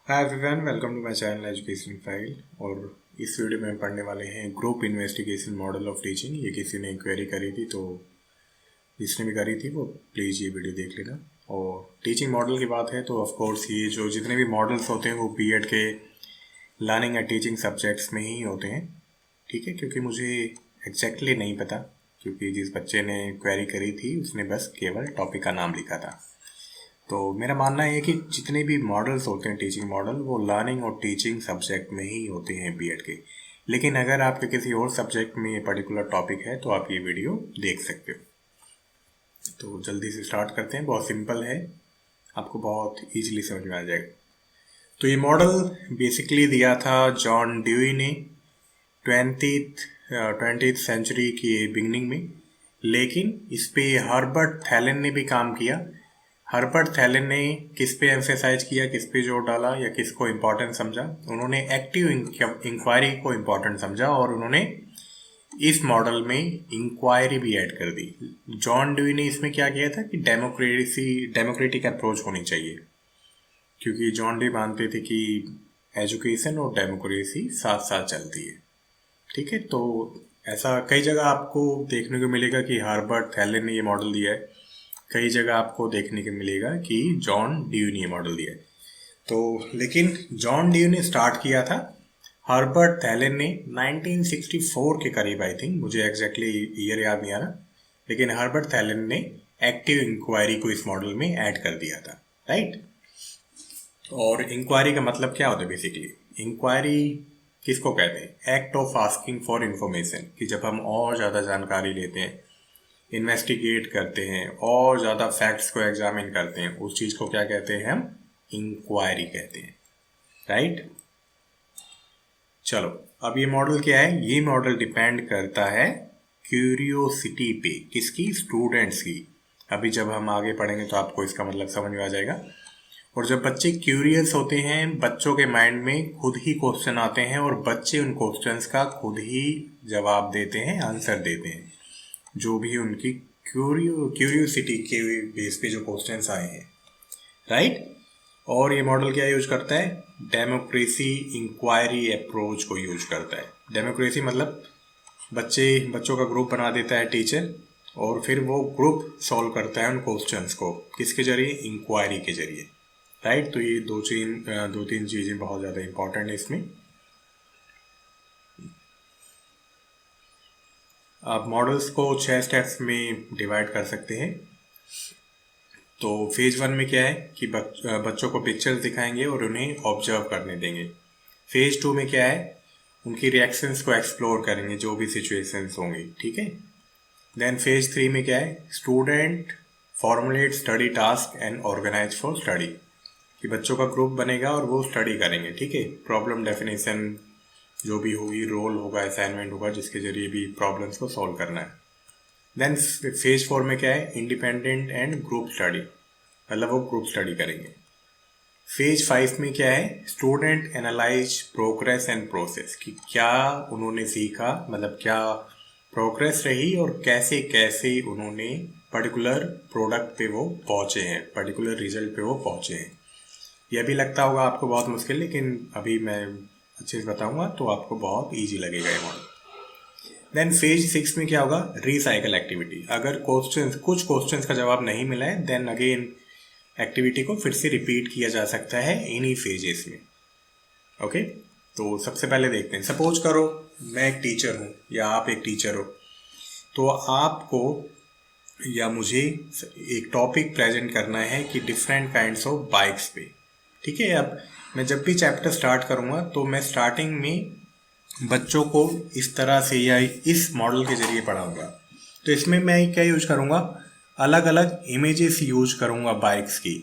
Hi everyone, welcome to my channel education file. और इस video में पढ़ने वाले हैं group investigation model of teaching. ये किसी ने क्वेरी करी थी, तो जिसने भी करी थी वो प्लीज़ ये वीडियो देख लेना। और टीचिंग मॉडल की बात है तो ऑफ कोर्स ये जो जितने भी मॉडल्स होते हैं वो बीएड के लर्निंग एंड टीचिंग सब्जेक्ट्स में ही होते हैं। ठीक है, क्योंकि मुझे एग्जैक्टली नहीं पता, क्योंकि जिस बच्चे ने क्वेरी करी थी उसने बस केवल टॉपिक का नाम लिखा था। तो मेरा मानना है कि जितने भी मॉडल्स होते हैं टीचिंग मॉडल, वो लर्निंग और टीचिंग सब्जेक्ट में ही होते हैं बीएड के। लेकिन अगर आपके किसी और सब्जेक्ट में ये पर्टिकुलर टॉपिक है तो आप ये वीडियो देख सकते हो। तो जल्दी से स्टार्ट करते हैं। बहुत सिंपल है, आपको बहुत इजीली समझ में आ जाएगा। तो ये मॉडल बेसिकली दिया था जॉन ड्यूई ने 20th सेंचुरी की बिगनिंग में। लेकिन इस पे हर्बर्ट थैलन ने भी काम किया। हर्बर्ट थैलन ने किस पे एम्फेसाइज किया, किस पे जोर डाला या किसको इम्पोर्टेंट समझा? उन्होंने एक्टिव इंक्वायरी को इम्पोर्टेंट समझा और उन्होंने इस मॉडल में इंक्वायरी भी ऐड कर दी। जॉन ड्यूई ने इसमें क्या किया था कि डेमोक्रेटिक अप्रोच होनी चाहिए, क्योंकि जॉन ड्यूई मानते थे कि एजुकेशन और डेमोक्रेसी साथ साथ चलती है। ठीक है, तो ऐसा कई जगह आपको देखने को मिलेगा कि हार्बर्ट थैलन ने ये मॉडल दिया है, कई जगह आपको देखने को मिलेगा कि जॉन ड्यू ने ये मॉडल दिया है। तो लेकिन जॉन ड्यू ने स्टार्ट किया था, हार्बर्ट थैलन ने 1964 के करीब, आई थिंक, मुझे एग्जैक्टली ईयर याद नहीं आ रहा, लेकिन हार्बर्ट थैलन ने एक्टिव इंक्वायरी को इस मॉडल में ऐड कर दिया था। राइट। और इंक्वायरी का मतलब क्या होता है? बेसिकली इंक्वायरी किसको कहते हैं? Act of asking for information, कि जब हम और ज़्यादा जानकारी लेते हैं, इन्वेस्टिगेट करते हैं और ज़्यादा फैक्ट्स को एग्जामिन करते हैं, उस चीज़ को क्या कहते हैं? हम इंक्वायरी कहते हैं। राइट। चलो, अब ये मॉडल क्या है? ये मॉडल डिपेंड करता है क्यूरियोसिटी पे। किसकी? स्टूडेंट्स की। अभी जब हम आगे पढ़ेंगे तो आपको इसका मतलब समझ में आ जाएगा। और जब बच्चे क्यूरियस होते हैं, बच्चों के माइंड में खुद ही क्वेश्चन आते हैं और बच्चे उन क्वेश्चंस का खुद ही जवाब देते हैं, आंसर देते हैं, जो भी उनकी क्यूरियोसिटी के बेस पे जो क्वेश्चंस आए हैं। राइट। और ये मॉडल क्या यूज करता है? डेमोक्रेसी इंक्वायरी अप्रोच को यूज करता है। डेमोक्रेसी मतलब बच्चों का ग्रुप बना देता है टीचर, और फिर वो ग्रुप सॉल्व करता है उन क्वेश्चंस को किसके जरिए? इंक्वायरी के जरिए। राइट। तो ये दो तीन चीज़ें बहुत ज़्यादा इंपॉर्टेंट है इसमें। आप मॉडल्स को 6 स्टेप्स में डिवाइड कर सकते हैं। तो फेज 1 में क्या है कि बच्चों को पिक्चर्स दिखाएंगे और उन्हें ऑब्जर्व करने देंगे। फेज 2 में क्या है? उनकी रिएक्शंस को एक्सप्लोर करेंगे, जो भी सिचुएशंस होंगी। ठीक है। देन फेज 3 में क्या है? Student formulate study task and organise for study, कि बच्चों का ग्रुप बनेगा और वो स्टडी करेंगे। ठीक है। प्रॉब्लम डेफिनेशन जो भी होगी, रोल होगा, असाइनमेंट होगा, जिसके जरिए भी प्रॉब्लम्स को सॉल्व करना है। देन फेज 4 में क्या है? इंडिपेंडेंट एंड ग्रुप स्टडी, मतलब वो ग्रुप स्टडी करेंगे। फेज 5 में क्या है? Student analyse progress and process, कि क्या उन्होंने सीखा, मतलब क्या प्रोग्रेस रही और कैसे कैसे उन्होंने पर्टिकुलर प्रोडक्ट पे वो पहुंचे हैं, पर्टिकुलर रिजल्ट पे वो पहुंचे हैं। यह भी लगता होगा आपको बहुत मुश्किल, लेकिन अभी मैं अच्छे से बताऊंगा तो आपको बहुत इजी लगेगा ये मॉडल। देन फेज 6 में क्या होगा? Recycle activity. अगर कुछ क्वेश्चंस का जवाब नहीं मिला है, देन अगेन एक्टिविटी को फिर से रिपीट किया जा सकता है इन्हीं फेजेस में। ओके। तो सबसे पहले देखते हैं, सपोज करो मैं एक टीचर हूँ या आप एक टीचर हो, तो आपको या मुझे एक टॉपिक प्रेजेंट करना है कि डिफरेंट काइंड्स ऑफ बाइक्स पे। ठीक है। अब मैं जब भी चैप्टर स्टार्ट करूँगा तो मैं स्टार्टिंग में बच्चों को इस तरह से या इस मॉडल के जरिए पढ़ाऊंगा। तो इसमें मैं क्या यूज करूँगा? अलग अलग इमेजेस यूज करूँगा बाइक्स की,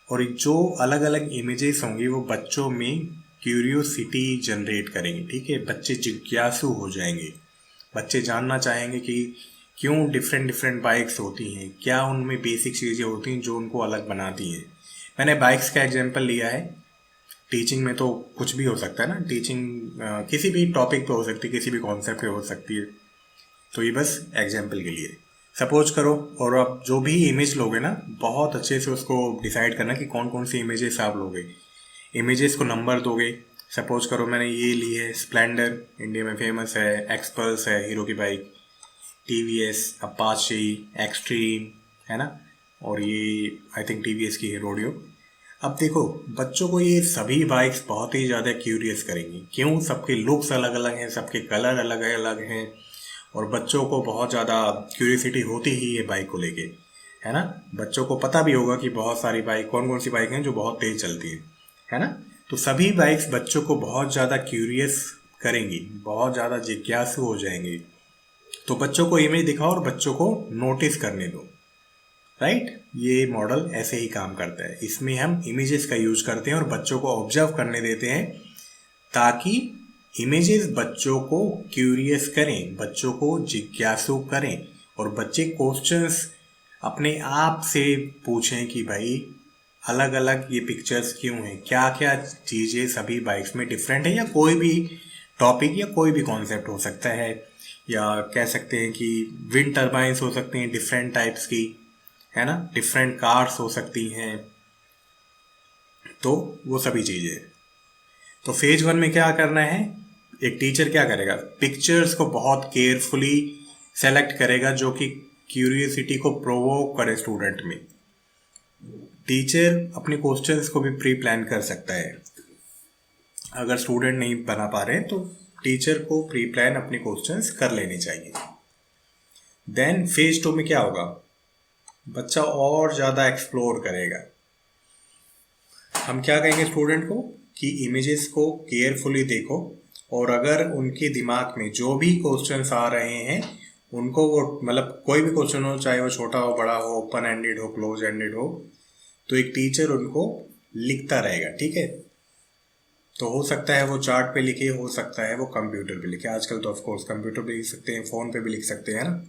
और जो अलग अलग इमेजेस होंगी वो बच्चों में क्यूरियोसिटी जनरेट करेंगे। ठीक है। बच्चे जिज्ञासु हो जाएंगे, बच्चे जानना चाहेंगे कि क्यों डिफरेंट डिफरेंट बाइक्स होती हैं, क्या उनमें बेसिक चीज़ें होती हैं जो उनको अलग बनाती हैं। मैंने बाइक्स का एग्जांपल लिया है। टीचिंग में तो कुछ भी हो सकता है ना, टीचिंग किसी भी टॉपिक पे हो सकती है, किसी भी कॉन्सेप्ट पे हो सकती है। तो ये बस एग्जांपल के लिए सपोज करो। और आप जो भी इमेज लोगे ना, बहुत अच्छे से उसको डिसाइड करना कि कौन कौन सी इमेजेस आप लोगे। इमेजेस को नंबर दोगे। सपोज करो मैंने ये ली है स्प्लेंडर, इंडिया में फेमस है, एक्सपल्स है हीरो की बाइक, टीवीएस अपाची एक्सट्रीम है ना, और ये आई थिंक टीवीएस की है रोडियो। अब देखो बच्चों को ये सभी बाइक्स बहुत ही ज़्यादा क्यूरियस करेंगी। क्यों? सबके लुक्स अलग अलग हैं, सबके कलर अलग अलग हैं, और बच्चों को बहुत ज़्यादा क्यूरियसिटी होती ही है बाइक को लेके, है ना। बच्चों को पता भी होगा कि बहुत सारी बाइक, कौन कौन सी बाइक हैं जो बहुत तेज़ चलती है ना। तो सभी बाइक्स बच्चों को बहुत ज़्यादा क्यूरियस करेंगी, बहुत ज़्यादा जिज्ञासु हो जाएंगे। तो बच्चों को इमेज दिखाओ और बच्चों को नोटिस करने दो, राइट। ये मॉडल ऐसे ही काम करता है। इसमें हम इमेजेस का यूज करते हैं और बच्चों को ऑब्जर्व करने देते हैं, ताकि इमेजेस बच्चों को क्यूरियस करें, बच्चों को जिज्ञासु करें, और बच्चे क्वेश्चंस अपने आप से पूछें कि भाई अलग अलग ये पिक्चर्स क्यों हैं, क्या क्या चीज़ें सभी बाइक्स में डिफरेंट है, या कोई भी टॉपिक या कोई भी कॉन्सेप्ट हो सकता है, या कह सकते हैं कि विंड टर्बाइंस हो सकती हैं डिफरेंट टाइप्स की, है ना, डिफरेंट कार्स हो सकती हैं, तो वो सभी चीज़ें। तो फेज 1 में क्या करना है, एक टीचर क्या करेगा, पिक्चर्स को बहुत केयरफुली सेलेक्ट करेगा जो कि क्यूरियोसिटी को प्रोवोक करे स्टूडेंट में। टीचर अपने क्वेश्चंस को भी प्री प्लान कर सकता है। अगर स्टूडेंट नहीं बना पा रहे तो टीचर को प्री प्लान अपने क्वेश्चंस कर लेने चाहिए। देन फेज 2 में क्या होगा, बच्चा और ज़्यादा एक्सप्लोर करेगा। हम क्या कहेंगे स्टूडेंट को कि इमेजेस को केयरफुली देखो, और अगर उनके दिमाग में जो भी क्वेश्चंस आ रहे हैं उनको वो, मतलब कोई भी क्वेश्चन हो, चाहे वो छोटा हो बड़ा हो, ओपन एंडेड हो क्लोज एंडेड हो, तो एक टीचर उनको लिखता रहेगा, ठीक है। तो हो सकता है वो चार्ट पे लिखे, हो सकता है वो कंप्यूटर पे लिखे। आजकल तो ऑफकोर्स कंप्यूटर पे लिख सकते हैं, फ़ोन पे भी लिख सकते हैं ना।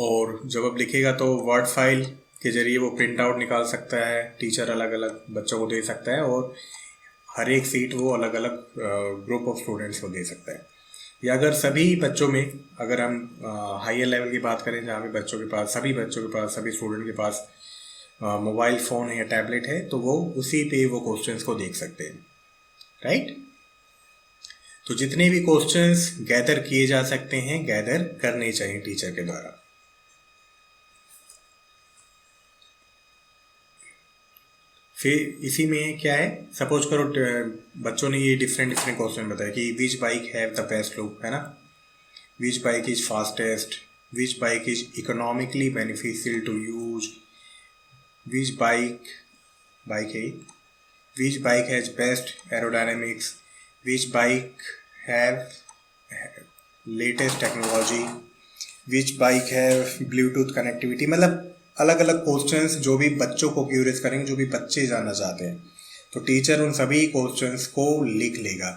और जब अब लिखेगा तो वर्ड फाइल के जरिए वो प्रिंट आउट निकाल सकता है, टीचर अलग अलग बच्चों को दे सकता है, और हर एक सीट वो अलग अलग ग्रुप ऑफ स्टूडेंट्स को दे सकता है। या अगर सभी बच्चों में, अगर हम हायर लेवल की बात करें जहाँ पे बच्चों के पास, सभी बच्चों के पास, सभी स्टूडेंट के पास मोबाइल फ़ोन है या टैबलेट है, तो वो उसी पे वो क्वेश्चंस को देख सकते हैं, राइट। तो जितने भी क्वेश्चंस गैदर किए जा सकते हैं, गैदर करने चाहिए टीचर के द्वारा। फिर इसी में क्या है, सपोज करो बच्चों ने ये डिफरेंट डिफरेंट क्वेश्चन बताया कि which bike have the best look, है ना, which bike is fastest, which bike is economically beneficial to use, which bike है, which bike has best aerodynamics, which bike have latest technology, which bike have Bluetooth connectivity. मतलब अलग अलग questions जो भी बच्चों को क्यूरियस करेंगे, जो भी बच्चे जानना चाहते हैं, तो टीचर उन सभी क्वेश्चंस को लिख लेगा।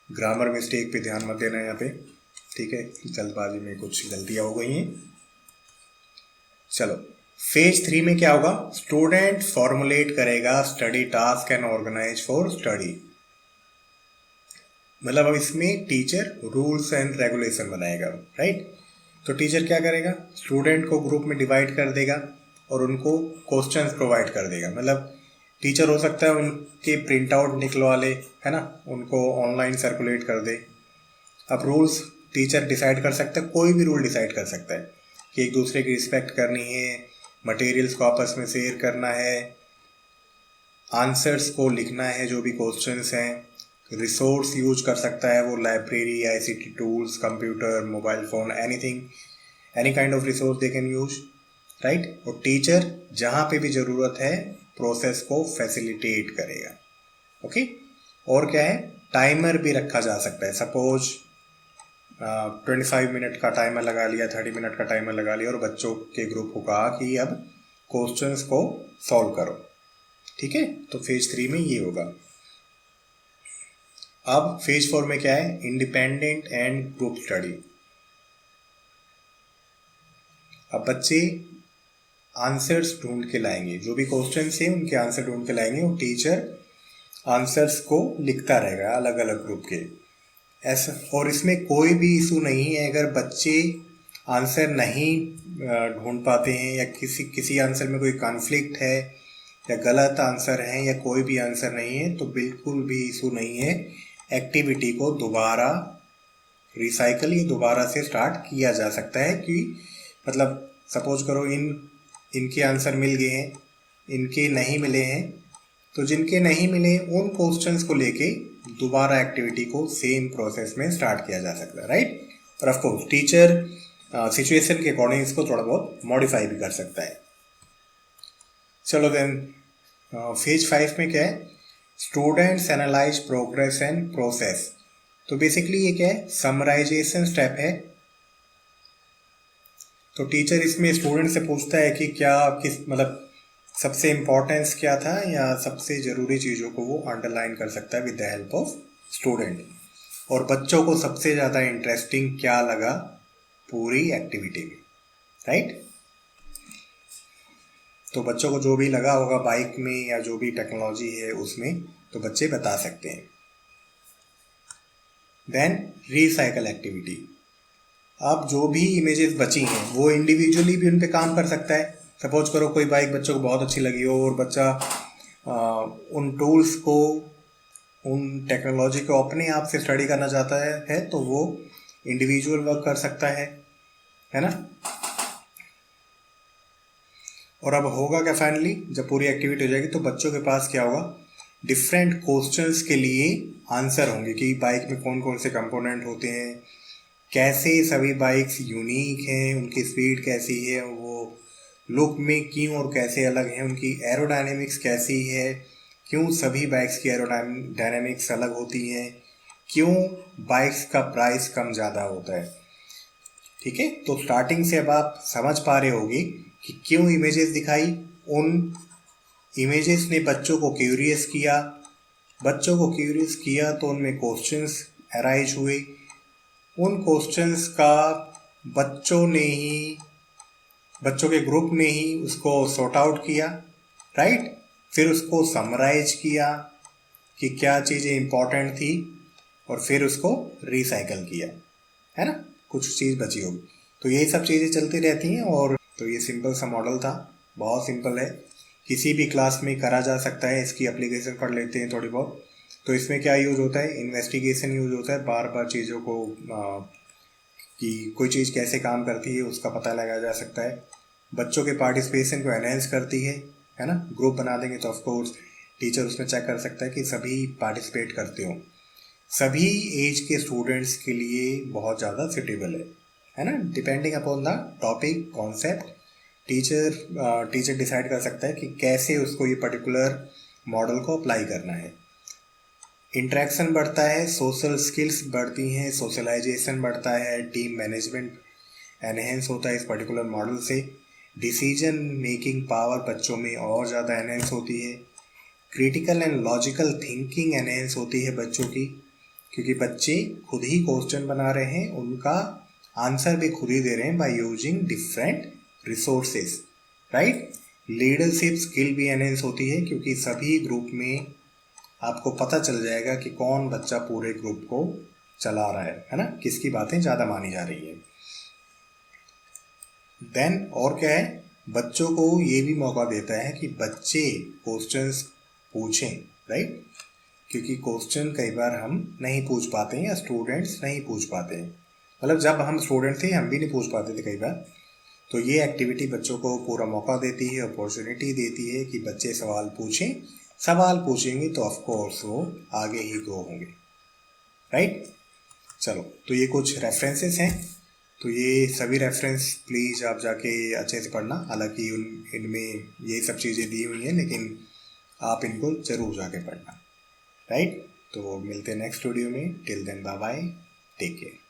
ग्रामर मिस्टेक पे ध्यान मत देना यहाँ पे, ठीक है, जल्दबाजी में कुछ गलतियाँ हो गई हैं। चलो फेज 3 में क्या होगा, स्टूडेंट फॉर्मुलेट करेगा study task and organise for study. मतलब अब इसमें टीचर रूल्स एंड रेगुलेशन बनाएगा, राइट। तो टीचर क्या करेगा, स्टूडेंट को ग्रुप में डिवाइड कर देगा और उनको क्वेश्चंस प्रोवाइड कर देगा। मतलब टीचर हो सकता है उनके प्रिंट आउट निकलवा ले, है ना, उनको ऑनलाइन सर्कुलेट कर दे। अब रूल्स टीचर डिसाइड कर सकता है, कोई भी रूल डिसाइड कर सकता है कि एक दूसरे की रिस्पेक्ट करनी है, मटेरियल्स को आपस में शेयर करना है, आंसर्स को लिखना है जो भी क्वेश्चंस हैं, रिसोर्स यूज कर सकता है वो, library, ICT tools, computer, mobile phone, anything, any kind of resource they can use, right. और टीचर जहाँ पे भी ज़रूरत है प्रोसेस को फैसिलिटेट करेगा, ओके। और क्या है, टाइमर भी रखा जा सकता है। सपोज 25 मिनट का टाइमर लगा लिया, 30 मिनट का टाइमर लगा लिया, और बच्चों के ग्रुप को कहा कि अब क्वेश्चंस को सॉल्व करो, ठीक है। तो फेज 3 में ये होगा। अब फेज 4 में क्या है, इंडिपेंडेंट एंड ग्रुप स्टडी। अब बच्चे आंसर्स ढूंढ के लाएंगे, जो भी क्वेश्चंस हैं उनके आंसर ढूंढ के लाएंगे, और टीचर आंसर्स को लिखता रहेगा अलग अलग ग्रुप के, ऐसा। और इसमें कोई भी इशू नहीं है अगर बच्चे आंसर नहीं ढूंढ पाते हैं, या किसी आंसर में कोई कॉन्फ्लिक्ट है, या गलत आंसर है या कोई भी आंसर नहीं है तो बिल्कुल भी इशू नहीं है। एक्टिविटी को दोबारा रिसाइकल या दोबारा से स्टार्ट किया जा सकता है कि मतलब सपोज करो इनके आंसर मिल गए हैं, इनके नहीं मिले हैं, तो जिनके नहीं मिले उन क्वेश्चंस को लेके दोबारा एक्टिविटी को सेम प्रोसेस में स्टार्ट किया जा सकता है, राइट। और ऑफ कोर्स टीचर सिचुएशन के अकॉर्डिंग इसको थोड़ा बहुत मॉडिफाई भी कर सकता है। चलो देन फेज 5 में क्या है, students analyse progress and process. तो बेसिकली ये क्या है, समराइजेशन स्टेप है। तो टीचर इसमें स्टूडेंट से पूछता है कि क्या किस मतलब सबसे इम्पोर्टेंस क्या था या सबसे ज़रूरी चीज़ों को वो अंडरलाइन कर सकता है with the help of student. और बच्चों को सबसे ज़्यादा इंटरेस्टिंग क्या लगा पूरी एक्टिविटी में, राइट। तो बच्चों को जो भी लगा होगा बाइक में या जो भी टेक्नोलॉजी है उसमें, तो बच्चे बता सकते हैं। Then recycle activity. अब जो भी इमेजेस बची हैं वो इंडिविजुअली भी उन पे काम कर सकता है। सपोज करो कोई बाइक बच्चों को बहुत अच्छी लगी हो और बच्चा उन टूल्स को, उन टेक्नोलॉजी को अपने आप से स्टडी करना चाहता है तो वो इंडिविजुअल वर्क कर सकता है ना। और अब होगा क्या फाइनली, जब पूरी एक्टिविटी हो जाएगी तो बच्चों के पास क्या होगा, डिफरेंट क्वेश्चंस के लिए आंसर होंगे कि बाइक में कौन कौन से कंपोनेंट होते हैं, कैसे सभी बाइक्स यूनिक हैं, उनकी स्पीड कैसी है, वो लुक में क्यों और कैसे अलग हैं, उनकी एरोडायनेमिक्स कैसी है, क्यों सभी बाइक्स की एरोडायनेमिक्स अलग होती हैं, क्यों बाइक्स का प्राइस कम ज़्यादा होता है। ठीक है, तो स्टार्टिंग से अब आप समझ पा रहे होगे कि क्यों इमेजेस दिखाई। उन इमेजेस ने बच्चों को क्यूरियस किया, तो उनमें क्वेश्चंस अराइज हुए। उन क्वेश्चंस का बच्चों के ग्रुप ने ही उसको सॉर्ट आउट किया, राइट। फिर उसको समराइज किया कि क्या चीज़ें इंपॉर्टेंट थी और फिर उसको रिसाइकल किया, है ना। कुछ चीज़ बची होगी, तो यही सब चीज़ें चलती रहती हैं। और तो ये सिंपल सा मॉडल था, बहुत सिंपल है, किसी भी क्लास में करा जा सकता है। इसकी एप्लीकेशन पढ़ लेते हैं थोड़ी बहुत। तो इसमें क्या यूज़ होता है, इन्वेस्टिगेशन यूज़ होता है, बार बार चीज़ों को कि कोई चीज़ कैसे काम करती है उसका पता लगाया जा सकता है। बच्चों के पार्टिसिपेशन को एनहेंस करती है ना। ग्रुप बना देंगे तो ऑफ कोर्स टीचर उसमें चेक कर सकता है कि सभी पार्टिसिपेट करते हो। सभी एज के स्टूडेंट्स के लिए बहुत ज़्यादा सुटेबल है ना। Depending upon the topic concept teacher decide कर सकता है कि कैसे उसको ये पर्टिकुलर मॉडल को अप्लाई करना है। इंटरेक्शन बढ़ता है, सोशल स्किल्स बढ़ती हैं, सोशलाइजेशन बढ़ता है, टीम मैनेजमेंट एनहेंस होता है इस पर्टिकुलर मॉडल से। डिसीजन मेकिंग पावर बच्चों में और ज़्यादा एनहेंस होती है। Critical and logical thinking enhance होती है बच्चों की, क्योंकि बच्चे खुद ही क्वेश्चन बना रहे हैं, उनका आंसर भी खुद ही दे रहे हैं by using different resources, right. Leadership skill भी एनहेंस होती है, क्योंकि सभी ग्रुप में आपको पता चल जाएगा कि कौन बच्चा पूरे ग्रुप को चला रहा है ना, किसकी बातें ज़्यादा मानी जा रही है। देन और क्या है, बच्चों को ये भी मौका देता है कि बच्चे क्वेश्चंस पूछें, राइट। क्योंकि क्वेश्चन कई बार हम नहीं पूछ पाते हैं या स्टूडेंट्स नहीं पूछ पाते हैं। मतलब जब हम स्टूडेंट थे हम भी नहीं पूछ पाते थे कई बार। तो ये एक्टिविटी बच्चों को पूरा मौका देती है, अपॉर्चुनिटी देती है कि बच्चे सवाल पूछें। सवाल पूछेंगे तो ऑफकोर्स वो आगे ही ग्रो होंगे, राइट। चलो, तो ये कुछ रेफरेंसेस हैं, तो ये सभी रेफरेंस प्लीज़ आप जाके अच्छे से पढ़ना। हालांकि इनमें ये सब चीज़ें दी हुई हैं, लेकिन आप इनको ज़रूर जाके पढ़ना, राइट। तो मिलते हैं नेक्स्ट वीडियो में। Till then bye bye, take care.